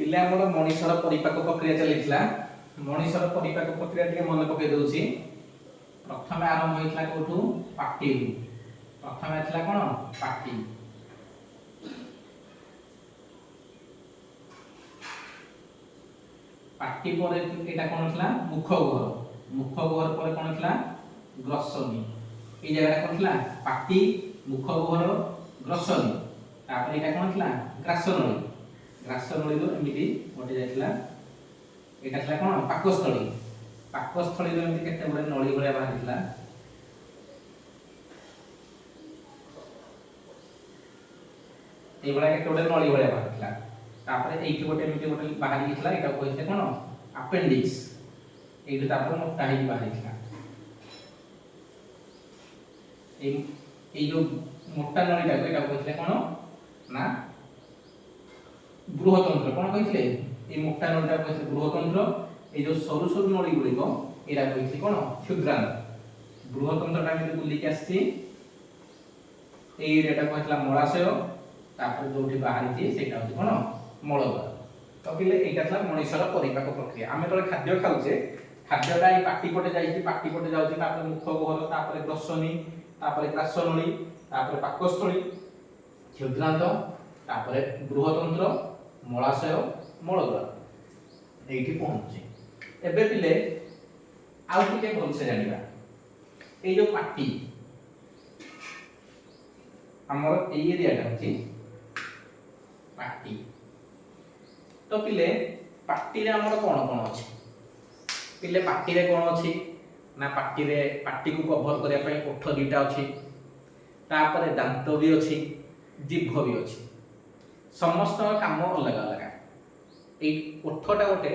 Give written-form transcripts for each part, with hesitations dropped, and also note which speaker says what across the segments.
Speaker 1: पिले हमर मनीषर परिपाक प्रक्रिया चलीथिला मनीषर परिपाक प्रक्रिया टिके मन पके दउची प्रथम आरंभ होइतला कोठू पाटी प्रथम आइतला कोन पाटी पाटी पर एटा कोन थला मुख गहर पर कोन थला ग्रसनी ए जगह कोन थला पाटी मुख गहर ग्रसनी तापर एटा कोन थला ग्रासनली रो एमिति गोटे जाइतला एटा थला कोन पाकस्थली रो एमिति केते बडे नळी भलिया बाहितला ए बडा केते बडे नळी भलिया बाहितला तापर एइटी गोटे एमिति गोटे बाहरी गेतला एटा कहैसे कोन अपेंडिक्स एइटा तापर मोटा हेइ बाहितला ए जो मोटा नळीटा एटा कहैसे कोन ना बृहतंत्र कोन कहितले ए मोटा नळीटा कहैसे बृहतंत्र ए जो सरू सरू नळी गुलिको एटा कहैसे कोन क्षुद्रांत बृहतंत्रटा में बुली के आस्ती ए एटा कहतला मलाशय तापर जोठी बाहरी जे सेटा होती कोन मलद्वार तो पिले एटा थला मनीषर परिपाक प्रक्रिया आमे तळे खाद्य खाउचे खाद्यटा ए पाटी पटे जाईची पाटी पटे जाउची तापर मुख गहर तापर ग्रसनी तापर ग्रासनली तापर पाकस्थली क्षुद्रांत तापर बृहतंत्र मलाशय मलद्वार एठी पहुंचे एबे पिले आउ टिके भल से जानिबा ए जो पाटी हमर ए एरियाटा होची पाटी तो पिले पाटी रे हमर कोन कोन अछि पिले पाटी रे कोन अछि ना पाटी रे पाटी को कवर करिया पय ओठ दुटा अछि तापर दांत भी अछि जिभ भी अछि समस्त काम अलग अलग ए ओठटा गोटे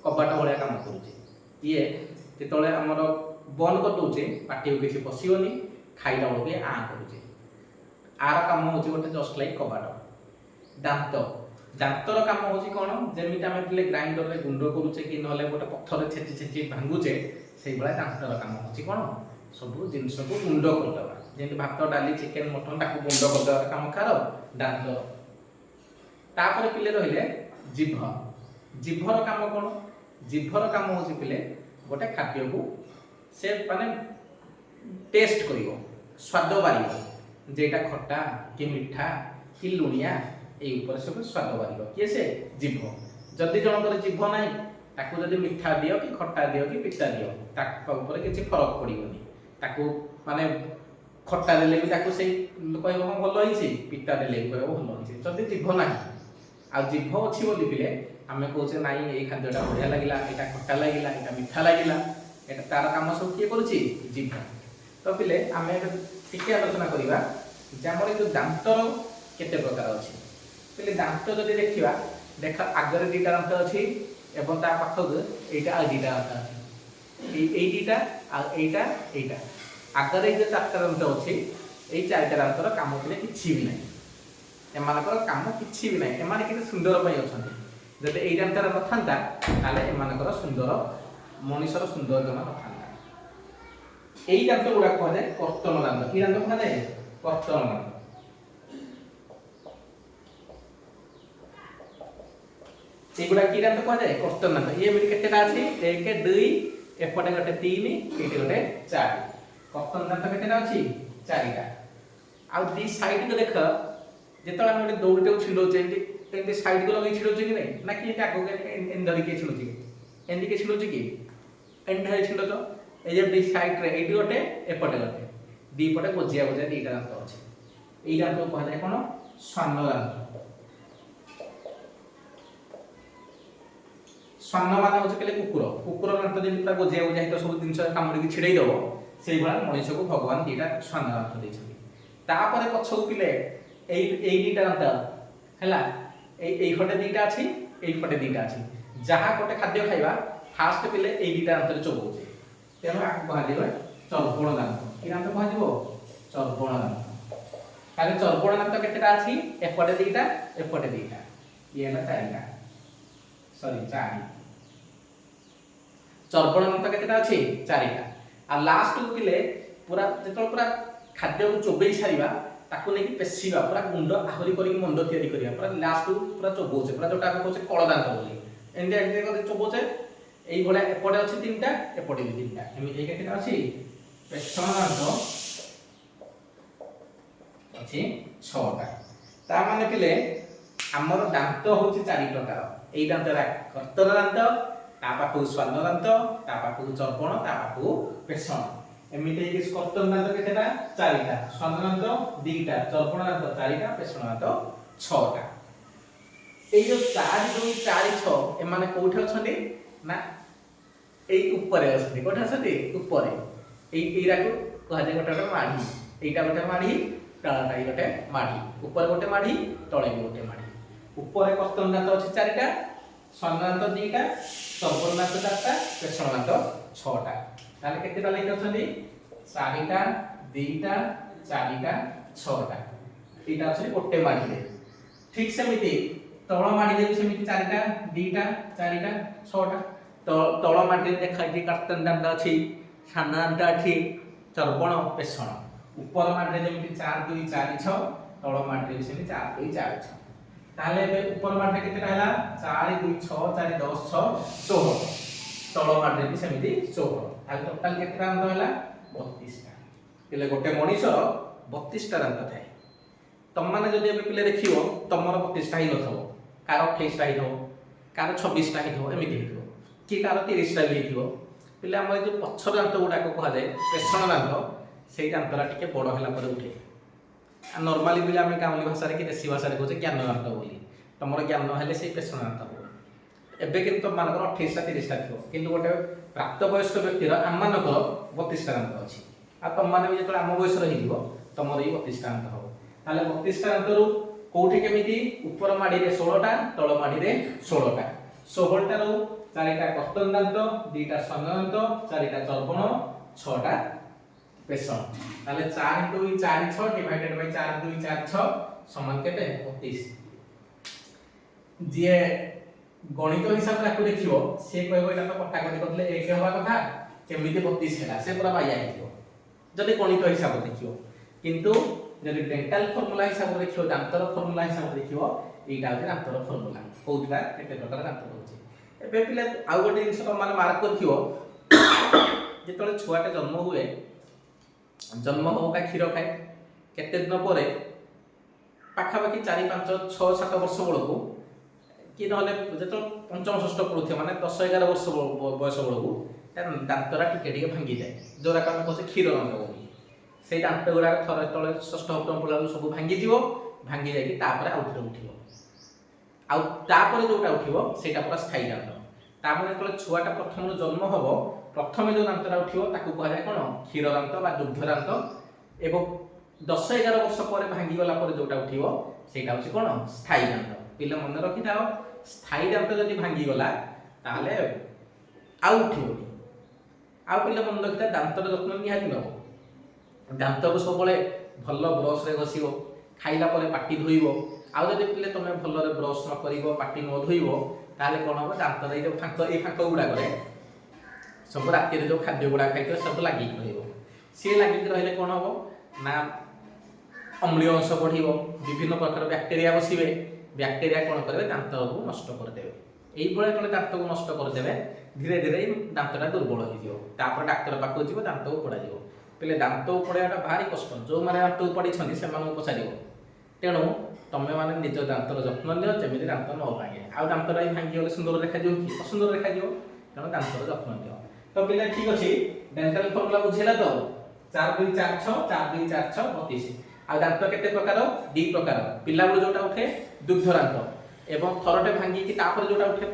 Speaker 1: कबाट भलिया काम करूची ये जेतले हमर बंद कर दोचे पाटी को किछि पसियोनी खाइला बळे आ करूची आर काम होची गोटे जस्ट लाइक कबाट दांतर काम होची कोन जेमिति हम पिले ग्राइंडर रे गुंडो करूचे कि नहले गोटे पत्थर रे छेची छेची भांगुचे सेई बळे दांतर काम होची कोन सब जिंस को गुंडो करदबा जेंति भात डाली चिकन मटन ताको गुंडो करदबा काम कार दांतर तापर पिले रहिले जिभर काम कोन जिभर काम होची पिले गोटे खाद्य को से माने टेस्ट करिवो स्वाद बारिवो जेटा खट्टा कि मीठा कि लुनिया ए ऊपर सब स्वाद बारिवो के से जिभ जदी जण करे जिभ नाही ताको जदी मीठा दियो कि खट्टा दियो कि पिता दियो ताक ऊपर किछि फरक पड़िवोनी ताको माने खट्टा देले भी ताको से कहबो भलो हिसी पिता देले भी कहबो भलो हिसी जदी जिभ नाही आ जिभ अछि बोली पिले आमे कहूचे नाई ए खाद्यटा बढ़िया लागिला एटा खट्टा लागिला एटा मीठा लागिला एटा तार काम सब किए करूची जिभ तो पिले आमे टिके आलोचना करिबा जे हमर जो दांतर केते प्रकार अछि पिले दांत जदि देखिबा देखा आगरे दीटा दांत अछि एवं ता पाखक एटा आ दीटा दांत अछि ए दीटा आ एटा आगरे जे चारटा दांत अछि ए चारटा दांतर काम पिले किछि भी नै एमानकर काम किछि भी नै एमाने केते सुंदर पय अछन जदि एई दांतर नथांता ताले एमानकर सुंदर मनीषर सुंदर जमा नथांता एई दांत गुडा कहले जाय कर्तन दांत की दांत कहले जाय कर्तन दांत एगुडा की दांत कहले जाय कर्तन दांत ये मिली केतेटा अछि 1 2 एपटे गटे 3 एटे गटे 4 कर्तन दांत केतेटा अछि 4टा आ दी साइड को देख जेतला हम दौड़ते छिडोचे एंती साइड को लगे छिडोचे कि नै ना कि आगो एन धरि के छिडोचे एंदी के छिडोचे कि एन धरि छिडोचो ए जे दी साइड रे एटी गटे एपटे गटे दी पटे गोजिया दीटा दांत अछि एई दांत को कहले कोन स्वान्न दांत स्वान्न माने होचे केले कुकुर दांत जे पूरा गोजिया हित सब जिंस कामड़ी कि छिडै दबो सेई बळा मनीष को भगवान दीटा स्वान्न दांत दैछथि तापरे पछौ पिले एई दीटा दांत हैला एई फटे दीटा अछि एई फटे दीटा अछि जहा गोटे खाद्य खाइबा फास्ट पिले एई दीटा दांत चबोचे तेनो आक कहलिबा चर्पण दांत की दांत कहजिबो चर्पण दांत ताले चर्पण दांत केतेटा अछि एपटे दीटा ये ना चारिटा सॉरी 4 चर्पण दांत केतेटा अछि 4टा आ लास्ट को पिले पूरा जेतो पूरा खाद्य को चोबेई सारिबा ताकू नहीं पेशिबा पूरा गुंड आहुरी करिक मंड तयारी करिया पूरा लास्ट पूरा चोबोचे पूरा जोटा हम कहछे कळदांत बोली एंडे एंडे कर चोबोचे एई भले एपटे अछि तीनटा एपटे भी तीनटा एमि एई केटा अछि पेछण दांत अछि 6टा ता माने पिले हमर दांत होछि 4 प्रकार एई दांतरा कर्तन दांत ता पाखु स्वाद दांत ता पाखु चर्पण ता पाखु पेछण एमिते कि कर्तन दांत केतेटा 4टा स्वाद दांत 2टा चर्पण दांत 4टा पेछण दांत 6टा एई जो 4 2 4 6 ए माने कोठे अछंती ना एई ऊपरे अछंती कोठे अछंती ऊपरे एई राको कहा जे गोटा माढी एईटा गोटे माढी तळाटा गोटे माढी ऊपर गोटे माढी तळे गोटे माढी ऊपर कर्तन दांत अछि 4टा स्वाद दांत 2टा चर्पण दांत 4टा पेछण दांत 6टा ताले केतेटा लेख अछंती 4टा 2टा 4टा 6टा एटा अछि गोटे माढी रे ठीक सेमिति तळ माढी रे सेमिति 4टा 2टा 4टा 6टा तळ माढी रे देखाइ कर्तन दांत अछि सान दांत अछि चर्पण पेछण ऊपर माढी रे जेमिति 4 2 4 6 तळ माढी रे सेमिति 4 2 4 6 ताले ऊपर माढी केतेटा हला 4 2 6 4 10 6 16 तळ माढी रे सेमिति 16 ताले टोटल केतेटा दांत हला 32 टा पिले गोटे मनीष 32 टा दांत थाए तम माने जदि एबे पिले देखियो तमर 32 टा ही नथबो कार 28 टा हिथो कार 26 टा हिथो एमिति हिथो कि कार 30 टा भी हिथो पिले हमर जो पछर दांत गुडा को कहा जाय पेछण दांत सेई दांतरा टिके बड़ हला पर उठे नॉर्मली पिले हम गामली भाषा रे कि देसी भाषा रे कहै ज्ञान दांत बोली तमर ज्ञान हेले सेई पेछण दांत हो एबे किंतु मानकर 28 टा 30 टा थियो किंतु गोटे प्राप्त वयस्क व्यक्तिर आम मानकर 32 टा दांत अछि आ तम माने भी जेतला आम वयस रहि दिबो तमर ई 32 टा दांत हो ताले 32 टा दांत रु कोठी केमिति ऊपर माडी रे 16 टा तळ माडी रे 16 टा 16 टा रु 4टा कर्तन दांत 2टा स्वाद दांत 4टा चर्पण 6टा पेछण ताले 4 2 4 6 डिवाइडेड बाय 4 2 4 6 समान केते 32 जे गणित हिसाब रे देखियो से कहबो एटा तो कटाकटी करले एक हवा कथा केमिति 32 हेला से पूरा बाया हिथियो जदि गणित हिसाब देखियो किंतु जदि डेंटल फार्मूला हिसाब देखियो दांतर फार्मूला हिसाब देखियो एटा होय दांतर फार्मूला कोउटा केते प्रकार दांत होची एबे पिले आउ गोटे जिंस माने मार्क करथियो जेतले छुआटे जन्म हुए जन्म हो का क्षीर खाए केते दिन परे पाखा बाकी 4 5 6 7 वर्ष बळको कि नहले जेतो पंचम षष्ठ पढुथि माने 10 11 वर्ष बयस बळको दांतरा टिके टिके भांगी जाए जोरा का कहसे क्षीर दांत बोली से दांत गुडा थरे तळे षष्ठ सप्तम पढला सब भांगी दिवो भांगी जाई कि तापर आउथरे उठिवो आ तापर जोटा उठिवो सेटा पूरा स्थायी दांत तापर जेतले छुआटा प्रथम जन्म हबो प्रथमे जो दांतरा उठिवो ताकू कहै जाय कोन क्षीर दांत बा दुग्ध दांत एवं 10 11 वर्ष पर भांगी गला पर जोटा उठिवो सेटा होछि कोन स्थायी दांत पिले मन रखि थाओ स्थायी दांत जदि भांगी गला ताले आ उठिवो आ पिले मन रखि था दांतर जत्न निहाती नबो दांत को सब बळे भल्लो ब्रश रे घसिबो खाइला परे पाटी धोइबो आ जदि पिले तमे भल्लो रे ब्रश न करिवो पाटी न धोइबो ताले कोन हो दांत रे जो फांक ए फांक गुडा करे सब राति रे जो खाद्य गुडा खाइतो सब लागि रहिबो से लागि रहले कोन हो ना अम्लीय अंश बढ़िबो विभिन्न प्रकार बैक्टीरिया बसिबे बैक्टीरिया कोन करबे दांत को नष्ट कर देबे एई बळे तले दांत को नष्ट कर देबे धीरे धीरे दांतटा दुर्बल हो जिवो तापर डाक्टर पाखो जिवो दांत को पडा जिवो पिले दांत पड़ाटा भारी कष्ट जो माने दांत पड़ी से पचार तेणु तमें मैंने निज दांतर जत्न लियो जमी दांत न भांगे आ दांतटा भांगी गले सुंदर देखा कि असुंदर देखा तेणु दांतर जत्न लियो तो पिले ठीक अच्छे डेंटल फर्मुला बुझेला तो 4 2 4 6 4 2 4 6 32 आ दांत केते प्रकार 2 प्रकार पिला बेल जोटा उठे दुग्ध दांत एवं थरटे भांगी कि तापर जोटा उठे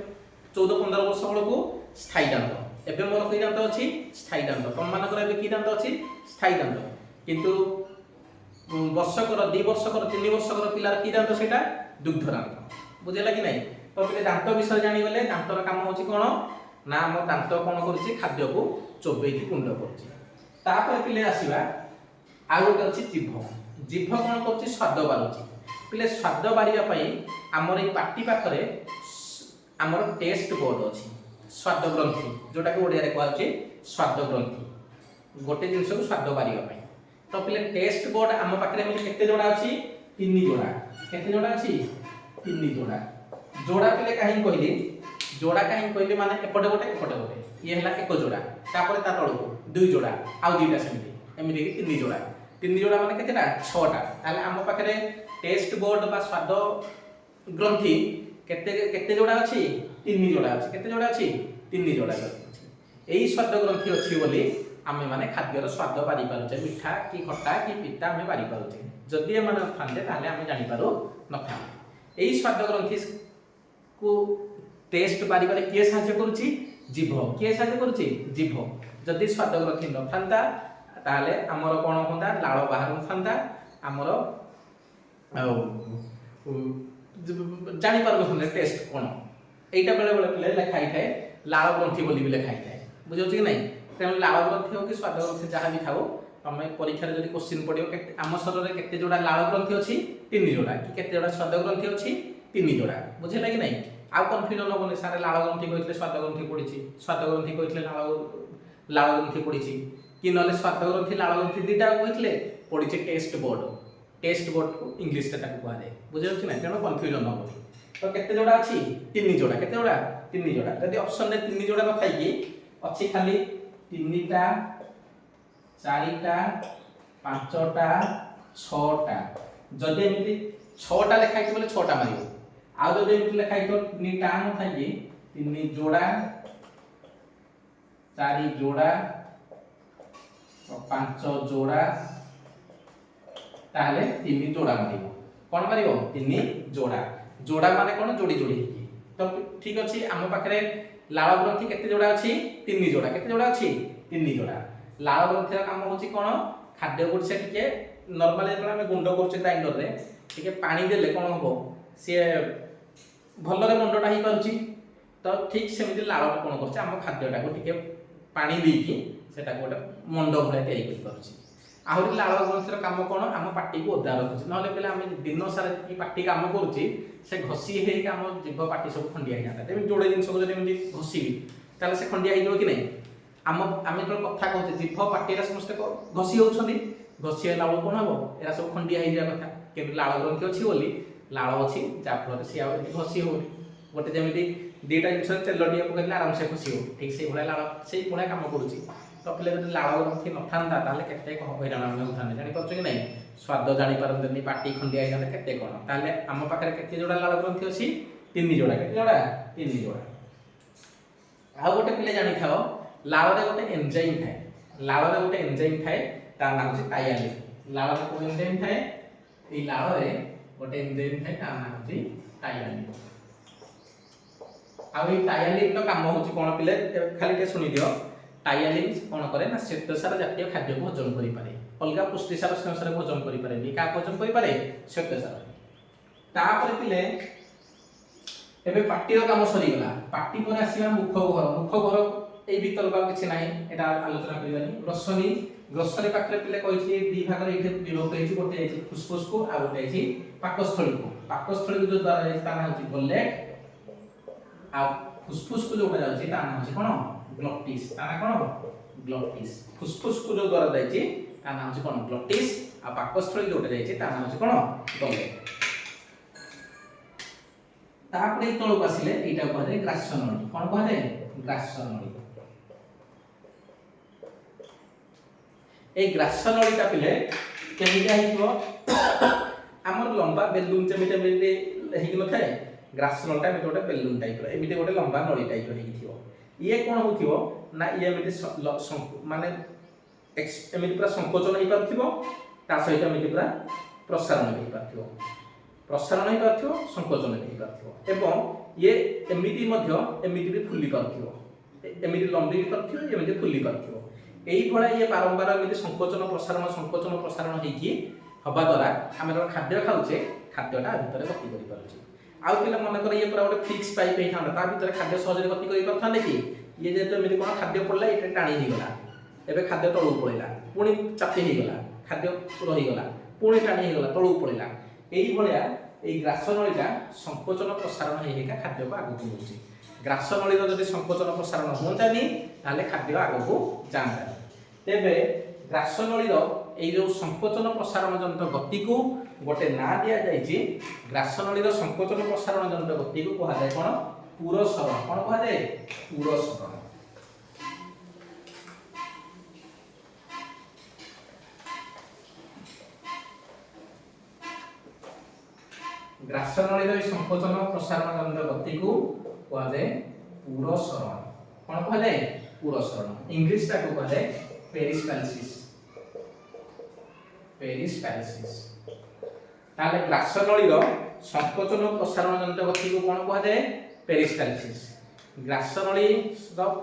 Speaker 1: 14 15 वर्ष बेलू स्थायी दांत एबे मोर कि दांत अछि स्थायी दांत तम मानकर एबे कि दांत अछि स्थायी दांत किंतु वर्षकर 2 वर्षकर 3 वर्षकर पिलार कि दांत सेटा दुग्ध दांत बुझेला कि नै तो पिले दांत विषय जानि गले दांतर काम होछि कोन ना हम दांत कोन करछि खाद्य को चोबे कि कुंड करछि तापर पिले आसीबा आ गोटे अछि जीभ जीभ कोन करछि स्वाद बारुछि पिले स्वाद बारिया पई हमर ए पाटी पाखरे हमर टेस्ट बोर्ड अछि स्वाद ग्रंथि जोटा कि ओडिया रे कहै छै स्वाद ग्रंथि गोटे जिंस को स्वाद बारिया पई तो पिले टेस्ट बोर्ड आम पाखे केते जोड़ा अच्छी 3 जोड़ा केते जोड़ा अच्छी 3 जोड़ा जोड़ा पिले कहीं कहली जोड़ा कहीं कहली माने एपटे गोटे ये हला एक जोड़ा तापर ता तळको 2 जोड़ा आउ दुईटा सेमती एमिति कि 3 जोड़ा माने केतेटा 6टा ताले आम पाखे टेस्ट बोर्ड बा स्वाद ग्रंथि केते केते जोड़ा अच्छी 3 जोड़ा अच्छी केते जोड़ा अच्छी 3 जोड़ा अच्छी एई स्वाद ग्रंथि अच्छी बोली आमे माने खाद्यर स्वाद पारि पारुचे मिठा कि खट्टा कि पिता आमे पारि पारुचे जदि ए माने थांदे ताले आमे जानि पारो नथा एई स्वाद ग्रंथि को टेस्ट पारि पारे किए सहाय्य करूची जीभ किए सहाय्य करूची जीभ जदि स्वाद ग्रंथि न थांदा ताले हमर कोन होंदा लाळ बाहर थांदा हमर जानि पारो थांदे टेस्ट कोन एटा बेले बेले पिले लिखाई थाए लाळ ग्रंथि बोली भी लिखाई थाए बुझौ छी कि नहीं तेणु लाळ ग्रंथि हो कि स्वाद ग्रंथि जहाँ भी थाओ आम परीक्षा जब क्वेश्चन पड़ो आम शरीर केते जोड़ा लाळ ग्रंथि अच्छी 3 जोड़ा कि केते जोड़ा स्वाद ग्रंथि अच्छी 3 जोड़ा बुझेला कि नहीं आउ कन्फ्यूजन होबनी सारे लाळ ग्रंथि कहितले स्वाद ग्रंथि पड़िछि स्वाद ग्रंथि कहितले लाळ ग्रंथि पड़िछि कि नले स्वाद ग्रंथि लाळ ग्रंथि दुईटा कहितले पड़िछि टेस्ट बोर्ड को इंग्लिश रे ताको कहले बुझेउ कि नहीं तेणु कन्फ्यूजन होबनी तो केते जोड़ा अच्छी 3 जोड़ा केते जोड़ा 3 जोड़ा यदि ऑप्शन रे 3 जोड़ा न थाई कि अच्छी खाली 3टा 4टा 5टा 6टा जदि एमिति 6टा लिखाई बोले 6टा मारियो आ जदि एमिति लिखाई तो 3टा न थाई कि 3 जोड़ा 4 जोड़ा 5 जोड़ा ताहले 3 जोड़ा मारियो कोन मारियो 3 जोड़ा जोड़ा माने कोन जोड़ी तो ठीक अछि हम पाखरे लाळ ग्रंथि केते जोड़ा अछि 3 जोड़ा केते जोड़ा अछि 3 जोड़ा लाळ ग्रंथि काम होछि कोन खाद्य गुड से टिके नॉर्मली जेतला हम गुंड करछे ग्राइंडर रे टिके पानी देले कोन होबो से भलरे मंडटा ही पारुछि तो ठीक सेमिति लाळ कोन करछे हम खाद्यटा को टिके पानी देकी सेटा गोटे मंड भले तयारी कर पारुछि आहुरी लाळ ग्रंथिर काम कोन हम पाटी को ओदा रखुछि नहले पहिले हम दिन सारा की पाटी काम करूछि से घसी हे काम जीव पाटी सब खंडिया हे जाता तेम जोड़े दिन सब जदि घसीबी ताले से खंडिया हे जो कि नहीं आम जो कथा कहते जीभ पाटी रे समस्त घसी होउछनी घसी हे लाळ कोन हबो एरा सब खंडिया हे जा कथा केबे लाळ ग्रंथि अछि बोली लाळ अछि जा फल से आ घसी होनी गोटे जेमिति दुईटा जिनस तेल टिए पकैले आराम से घसी हो ठीक से भले लाळ से पुणे काम करूछि तो पिले जदि लाळ ग्रंथि न थांदा ताले केते हैरान हम होथाने जानि परछ कि नहीं स्वाद जानि पारंतनी पाटी खंडिया हे केते कोन ताले हम पाखरे केते जोड़ा लाळ ग्रंथि अछि 3 जोड़ा केते जोड़ा 3 जोड़ा आ गोटे पिले जानि थाओ लाळ रे गोटे एंजाइम थाए लाळ रे गोटे एंजाइम थाए तार नाम अछि टायालिन लाळ रे कोन एंजाइम थाए ए लाळ रे गोटे एंजाइम थाए तार नाम अछि टायालिन आ ए टायालिन तो काम होछि कोन पिले खाली के सुनि दियो टायालिन कोन करे ना श्वेतसार जातीय खाद्य को हजम करि पारे अलगा पुष्टिसार स्नेहसार को हजम करि पारे नि का हजम करि पारे श्वेतसार तापर पिले एबे पाटी रो काम सरी गला पाटी पर आसीबा मुख घर ए भीतर बा किछि नाही एटा आलोचना करिवानी ग्रसनी पाखरे पिले कहिछि दी भाग रे इथे विभक्त हेछि गोटे हेछि फुसफुस को आ गोटे हेछि पाकस्थली को जो द्वारा हेछि ता नाम हेछि गोलेट आ फुसफुस को जोटा जाछि ता नाम हेछि कोन ग्लॉटिस ताना कोन ग्लॉटिस फुसफुस को जो द्वारा जाइछि ता नाम छै कोन ग्लॉटिस आ पाकस्थली जोटा जाइछि ता नाम छै कोन गलेट तापरे तळो आसिले एटा कहले ग्रासनळी कोन कहले ग्रासनळी ए ग्रासनळीटा पिले केमिटा हितो हमर लंबा बेलून जेमिटा मिले हेकि न थाए ग्रासनळीटा मे गोटे बेलून टाइप रो एमिते गोटे लंबा नळी टाइप रो हेकि थियो ये कोन होथिबो ना ये एमिते माने एमिते पूरा संकोचन हे पारथिबो ता सहित एमिते पूरा प्रसारण हे पारथिबो संकोचन हे पारथिबो एवं ये एमिति मध्य एमिति भी फुली पारथिबो एमिति लंबी पारथिबो एमिति फुली पारथिबो एई भला ये बारंबार एमिति संकोचन प्रसारण हेकि हबा द्वारा हम जो खाद्य खाउचे खाद्यटा भीतर गति करि पारुचे आउ पिला मन कर ये पूरा गोटे फिक्स पाइप हे थांदा ता भीतर खाद्य सहज गति करि परथाने कि ये जे तो एमिति कोन खाद्य पड़ला एटा टाणी हे गला एबे खाद्य तळु पळेला पुणी चापी हे गला खाद्य रही गला पुणी टाणी हे गला तळु पळेला एई भलिया एई ग्रासनळीटा संकोचन प्रसारण हेका खाद्य को आगु होउची ग्रासनळीर जदि संकोचन प्रसारण होंतानी ताले खाद्य आगु को जांता तेबे ग्रासनळीर এই जो संकोचन प्रसारण जनित गति को गोटे ना दिया जाइए ग्रासनली संकोचन प्रसारण जनित गति को कहा जाए कौन पुरसरण कौन कहा जाए पुरसरण ग्रासनली संकोचन प्रसारण जनित गति को कहा जाए पुरसरण कौन कहा जाए पुरसरण इंग्लिश टा को कहा जाए पेरिस्टालसिस पेरिस्टालसिस ताले ग्रासनली संकोचन प्रसारण जनित गति को कौन कहा जाए पेरिस्टालसिस ग्रासनली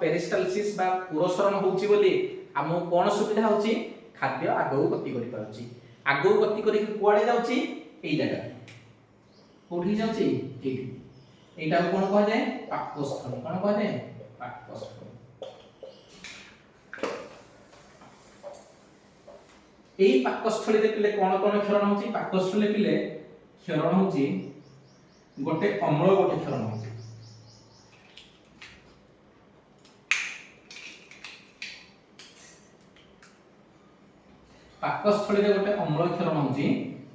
Speaker 1: पेरिस्टालसिस बा पुरसरण होउची बोली हमहु कोन सुविधा होउची खाद्य आगो गति करि पाउची आगो गति करि कुआडे जाउची एई जगह कोठी जाउची एई एटा कोन कहा जाए पाकस्थली कोन कहा जाए पाकस्थली एई पाकस्थली रे पिले कोन कोन क्षरण होउची पाकस्थली पिले क्षरण होउची गोटे अम्ल गोटे क्षरण होउची पाकस्थली रे गोटे अम्ल क्षरण होउची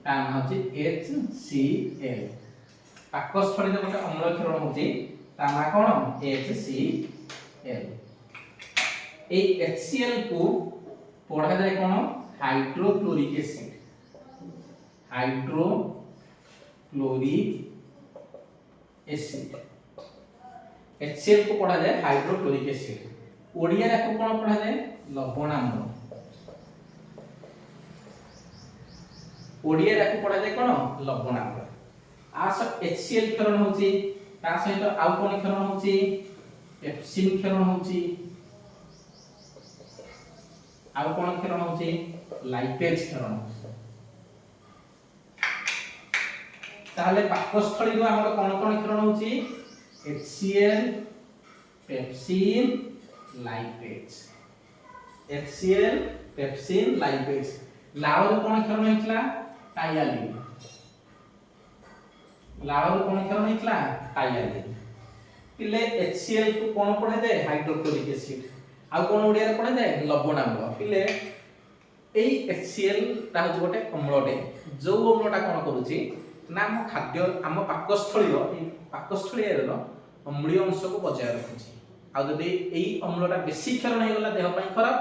Speaker 1: ता नाम होउची HCl पाकस्थली रे गोटे अम्ल क्षरण होउची ता ना कोन HCl ए HCl को पढ़ा जाए कोन हाइड्रोक्लोरिक एसिड एसिड HCl को पढ़ा जाए हाइड्रोक्लोरिक एसिड ओडिया रा को कोन पढ़ा जाए लवणाम्ल ओडिया रा को पढ़ा जाए कोन लवणाम्ल आस HCl क्षरण होची ता सहित आउ कोन क्षरण होची पेप्सिन क्षरण होची आउ कोन क्षरण होची लाइपेज क्षरण ताहले पाकस्थली रो हमर कोन कोन क्षरण होची HCl pepsin lipase HCl pepsin lipase लाव रो कोन क्षरण होइतला टायालिन लाव रो कोन क्षरण होइतला टायालिन पिले HCl को कोन पढ़े दे हाइड्रोक्लोरिक एसिड आ कोन ओडिया रे पढ़े दे लवणाम्ल पिले एई HCl ता हो गोटे अम्लटे जो अम्लटा कोन करूची ना हम खाद्य हम पाकस्थली रो ए पाकस्थली रो अम्लीय अंश को बजाय रखुची आ जदी एई अम्लटा बेसी क्षरण हे गला देह पई खराब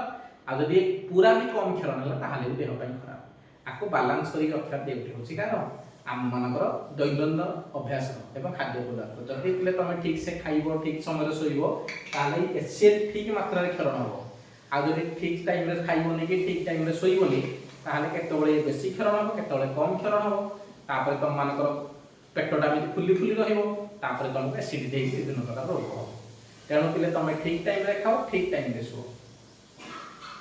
Speaker 1: आ जदी पूरा भी कम क्षरण हला ताहाले भी देह पई खराब आको बैलेंस करी रखा देउठी होची कारण आम मानकर दैनंदिन अभ्यास एवं खाद्य पदार्थ जदि पिले तमे ठीक से खाइबो ठीक समय रे सोइबो ताले HCl ठीक मात्रा रे क्षरण हो आ जदि ठीक टाइम रे खाइबोनी कि ठीक टाइम रे सोइबोनी ताले केतबळे बेसी क्षरण हो केतबळे कम क्षरण हो तापर तम मानकर पेटटा भी फुली फुली रहिबो तापर तमके एसिडिटी हे विभिन्न प्रकार रोग हो तेणु पिले तमे ठीक टाइम रे खाओ ठीक टाइम रे सो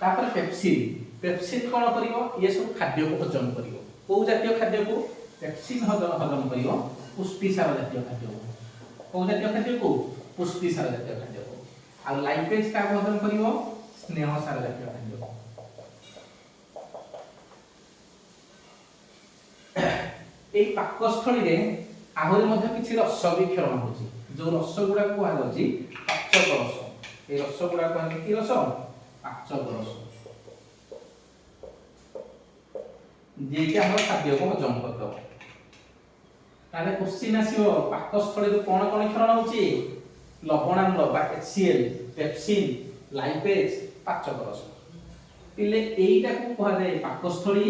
Speaker 1: तापर पेप्सिन कोन करिवो ये सब खाद्य को हजम करिवो को जातीय खाद्य को पेप्सिन हजम करिवो पुष्टि सार जातीय खाद्य को जातीय खाद्य को पुष्टि सार जातीय खाद्य को आ लाइपेज का हजम करिवो स्नेह सार जातीय खाद्य को ए पाकस्थली रे आहुरी मध्ये किछि रस भी क्षरण होची जो रस गुडा को आ जाउची पाचक रस ए रस गुडा को कि रस पाचक रस जे कि हम खाद्य को हजम करतो ताले क्वेश्चन आसीबो पाकस्थली रे कोन कोन क्षरण होची लवणाम्ल बा HCl पेप्सिन लाइपेज पाचक रस पिले एईटा को कहा जाय पाकस्थली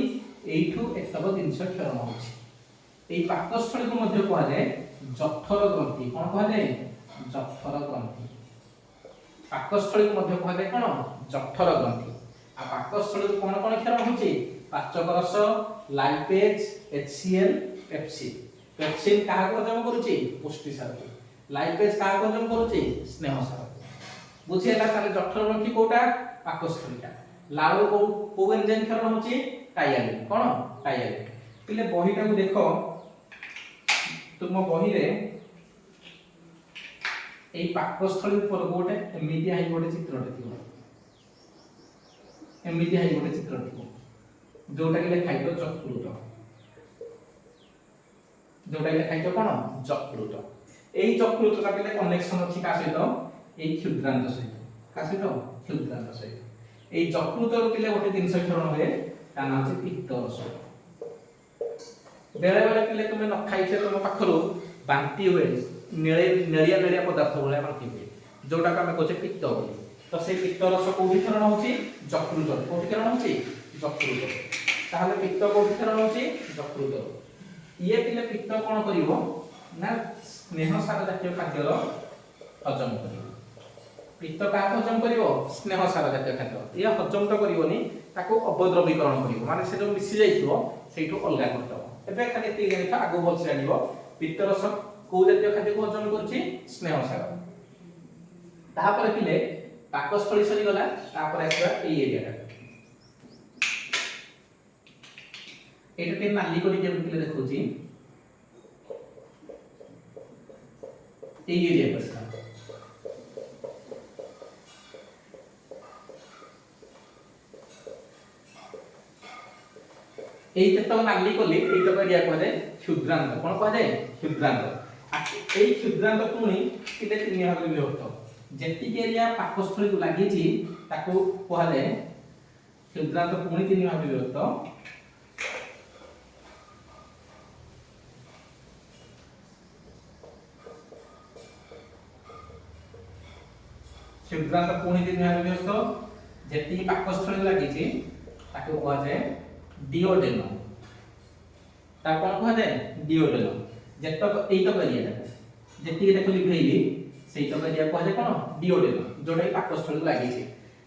Speaker 1: एइठु एतब जिंस क्षरण होची एई पाकस्थली को मध्ये कहा जाय जठर ग्रंथि कोन कहा जाय जठर ग्रंथि पाकस्थली को मध्ये कहा जाय कोन जठर ग्रंथि आ पाकस्थली को कोन कोन क्षरण होची पाचक रस लाइपेज HCl पेप्सिन काहा को हजम करूची पुष्टि सार लाइपेज काहा को हजम करूची स्नेह सार बुझियला ताले जठर ग्रंथि कोटा पाकस्थलीटा लाउ को एंजाइम क्षरण होची टायालिन कोन टायालिन पिले बहिटा को देखो तुम बही रे एई पाकस्थली ऊपर गोटे एमिति हाई गोटे चित्रटे थिबो एमिति हाई गोटे चित्र थिबो जोटा के लिखाइतो जकृत जोटा के लिखाइतो कोन जकृत एई जकृतटा पिले कनेक्शन अछि का सहित एई क्षुद्रांत सहित का सहित क्षुद्रांत सहित एई जकृत पिले गोटे जिंस क्षरण होए ତା ନାଁ ହେଉଛି ପିତ୍ତରସ। बेले बेले पिले तुम न खाई तुम पाखर बांति हुए नेलिया नेलिया पदार्थ भाया बांति हुए जोटा आम कहे पित्त बोली। तो से पित्त रस कौटी क्षरण हो यकृत कौटी क्षरण हो यकृत ताहले पित्त कौटी क्षरण हो यकृत ये पिले पित्त कौन करिवो ना स्नेह सार जातीय खाद्यर हजम कर पित्त का हजम करिवो स्नेह सार जातीय खाद्य ये हजम तो करिवोनी ताको अवद्रवीकरण करिवो माने से जो मिसि जाइथिवो सेठू अलगा करदो। एबे खाली एति जानिथा आगो बोल जानिबो पित्त रस को जातीय खाद्य को हजम करछि स्नेह सार तापर पिले पाकस्थली सरी गला तापर आसबा ए एरियाटा एटा के नाली कोडी के पिले देखौछि ए एरिया बस এই তো নালি কলি এই তো এরিয়া কয় ক্ষুদ্রান্ত কোন কয় ক্ষুদ্রান্ত এই ক্ষুদ্রান্ত পুনি পিলে তিন ভাগে বিভক্ত যেতিক এরিয়া পাকস্থলী কো লাগিছি তাকো কয় ক্ষুদ্রান্ত পুনি তিন ভাগে বিভক্ত क्षुद्रांत पुणी तीन भाग विभक्त जेति पाकस्थली लागिछि ताको कहा जाय डिओडेनम ता कोन कहा जाय डिओडेनम जेतक एतक एरिया जेति देखो लिखैली सेतक एरिया कहा जाय कोन डिओडेनम जोडै पाकस्थली लागिछि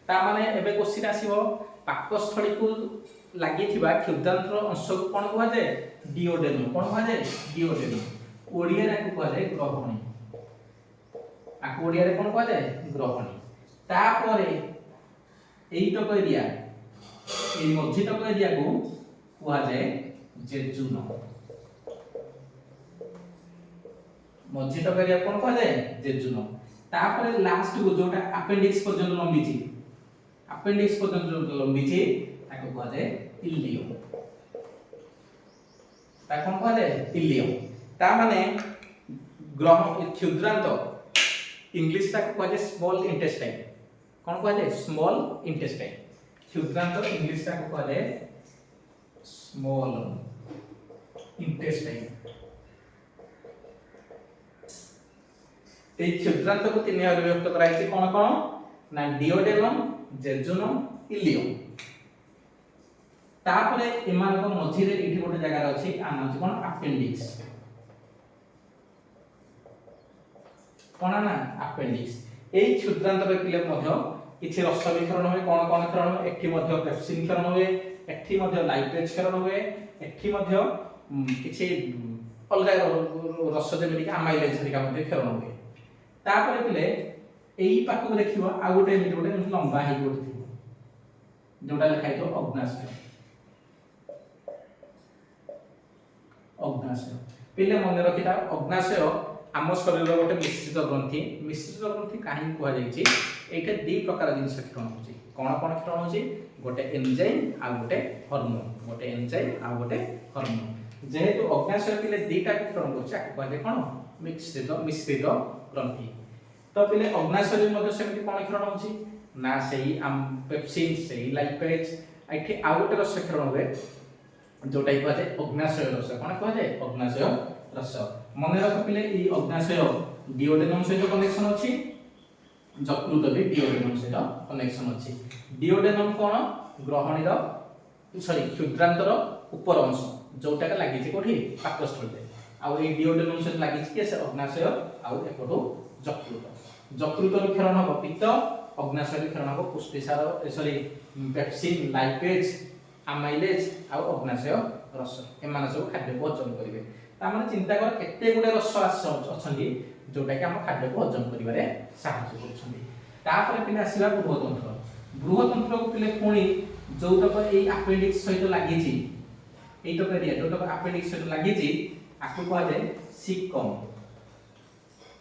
Speaker 1: ता माने एबे क्वेश्चन आसीबो पाकस्थली को लागिथिबा क्षुद्रांत अंश को कोन कहा जाय डिओडेनम कोन कहा जाय डिओडेनम ओडिया रे को कहा जाय ग्रहणी आको ओडिया रे कोन कहा जाय ग्रहणी तापरे एतक एरिया এই মধ্যিতক এরিয়াକୁ কুହାଯାଏ জেজুন মধ্যিতক এরিয়া কোন কুহাଯାଏ জেজুন তাପରେ লাস্ট को जोटा अपेंडिक्स पर्यंत लंबिଛି अपेंडिक्स पर्यंत जो लंबिଛି ତାକୁ କୁହାଯାଏ ଇଲିୟम ତା କୋन କୁହାଯାଏ ଇଲିୟम ତା ମାନେ ग्रह क्षुद्रांत इंग्लिश ताको कुहाଯାଏ स्मॉल इंटेस्टाइन कोन कुहाଯାଏ स्मॉल इंटेस्टाइन क्षुद्रांत इंग्लिश ता को कहले स्मॉल इंटेस्टाइन ए क्षुद्रांत को तीन भाग विभक्त कराई छै कोन कोन ना डिओडेनम जेजुनम इलियम तापरे एमान को मझी रे एठी गोटे जगह रे अछि आ नाम छै कोन अपेंडिक्स कोन ना अपेंडिक्स ए क्षुद्रांत रे पिले मध्य किछि रस विखरण होय कोन कोन क्षरण एठी मध्य पेप्सिन क्षरण होय एठी मध्य लाइपेज क्षरण होय एठी मध्य किछि अलगा रस जेमिति कि अमाइलेज हरिका मध्य क्षरण होय तापर पिले एई पाखु देखिबो आ गोटे एमिति गोटे लंबा हेइ गोटे थिबो जोटा लिखाइ तो अग्नाशय पिले मन रखिता अग्नाशय आम शरीर गोटे मिश्रित ग्रंथि कहीं कहुई एटा दी प्रकार जिनस क्षरण होची कोन कोन क्षरण होची गोटे एंजाइम आ गोटे हार्मोन जेहेतु अग्नाशय पिले दीटा क्षरण करछि आके कहले कोन मिश्रित ग्रंथि तो पिले अग्नाशय मध्ये सेमति कोन क्षरण होची ना सेही पेप्सिन सेही लाइपेज एठी आ गोटे रस क्षरण होवे जोटा कहै छै अग्नाशय रस कोन कहै छै अग्नाशय रस मन रख पिले ई अग्नाशय डिओडेनम सहित कनेक्शन अछि यकृत भी डिओडेनम सहित कनेक्शन अछि डिओडेनम कोन ग्रहणीर क्षुद्रांतर ऊपर अंश जोटा का लागि छै कोठी पाकस्थली आ ए डिओडेनम सहित लागि छै से अग्नाशय आ एपटो यकृत क्षरण हो पित्त अग्नाशय क्षरण हो पुष्टिसार पेप्सिन लाइपेज अमाइलेज आ अग्नाशय रस एमान सब खाद्य को हजम करिवे ता माने चिंता कर केते गुडे रस अछंती जोटा कि हम खाद्य को हजम करिवारे सहायता करछंती तापर पिले आसीला बृहतंत्र को पिले पुणी जोतक ए अपेंडिक्स सहित लागि छि एतो एरिया जोतक अपेंडिक्स सहित लागि छि आकु कह जाय सिकम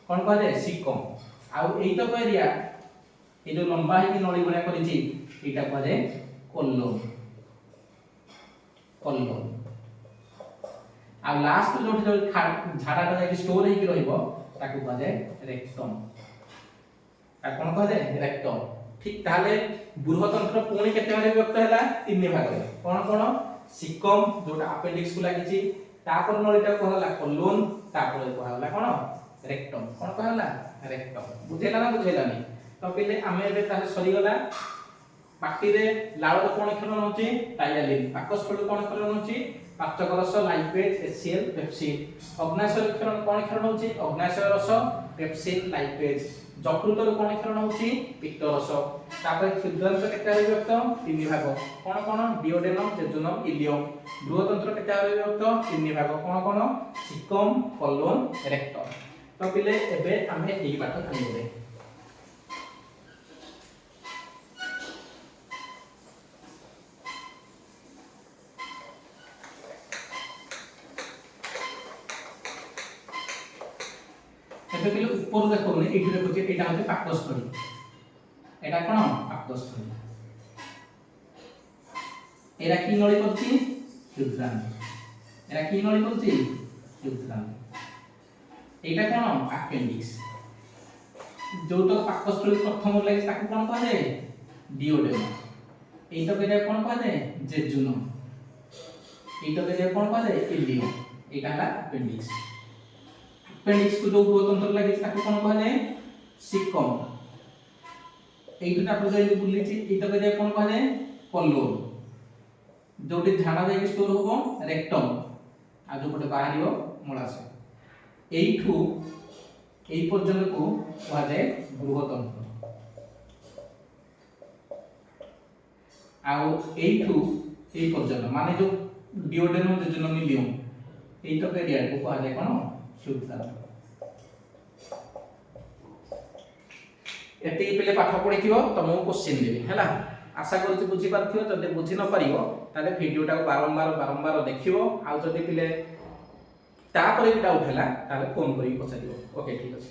Speaker 1: कोन कह जाय सिकम आ एतो एरिया ए जो लंबा है कि नळी बडा करि छि एटा कह जाय कोलोन आ लास्ट जो झाड़ा जाके स्टोर हे कि रहइबो ताकू कह जाय रेक्टम आ कोन कह जाय रेक्टम ठीक ताले बृहतंत्र पुणी केते भागे विभक्त हैला तीन भाग कोन कोन सिकम जोटा अपेंडिक्स को लागिची तापर नळीटा कहला कोलोन तापर कहला कोन रेक्टम कोन कहला रेक्टम बुझेला ना बुझेला नहीं तो पहिले आमे एबे ताले सरी गला पाटी रे लाळ कोन क्षरण होची टाइलालिन पाकस्थल कोन क्षरण होची पाचक रस लाइपेज एचसीएल पेप्सिन अग्नाशय क्षरण कोन क्षरण होची अग्नाशय रस पेप्सिन लाइपेज जकृतर कोन क्षरण होची पित्त रस तापर क्षुद्रांत केते विभक्त तीन भाग कोन कोन डिओडेनम जेजुनम इलियम बृहतंत्र केते विभक्त तीन भाग कोन कोन सिकम कोलोन रेक्टम तो पिले एबे आमे एई पाठ करिबे एबे पिले ऊपर देखो ने एठी देखो जे एटा होते पाकस्थली एटा कोन पाकस्थली एरा की नळी करछि क्षुद्रांत एरा की नळी करछि क्षुद्रांत एटा कोन अपेंडिक्स जो तो पाकस्थली प्रथम लागि ताकू कोन कहले डिओडेनम एटा केते कोन कहले जेजुनम एटा केते कोन कहले इलियम एटा हला अपेंडिक्स अपेंडिक्स को जो बृहतंत्र लागि ताकू कोन कहले सिकम एटा पर जे बुलिछि एटा केते कोन कहले कोलोन जोटी झाड़ा जाई स्टोर होबो रेक्टम आ जो पटे बाहरियो मूलाशय एठू एई पर्यंत को कहा जाय बृहतंत्र आउ एठू एई पर्यंत माने जो डिओडेनम जेजुनम इलियम एई तो एरिया को कहा जाय कोन क्षुद्रांत एते पहिले पाठ पढिथिबो तमो क्वेश्चन देबी हैला आशा करछि बुझी पारथिबो जदि बुझी न पारिबो ताले भिडियोटा को बारंबार देखिबो आ जदि पिले तापर भी डाउट हैला ताले फोन करी पछारिबो ओके ठीक अछि।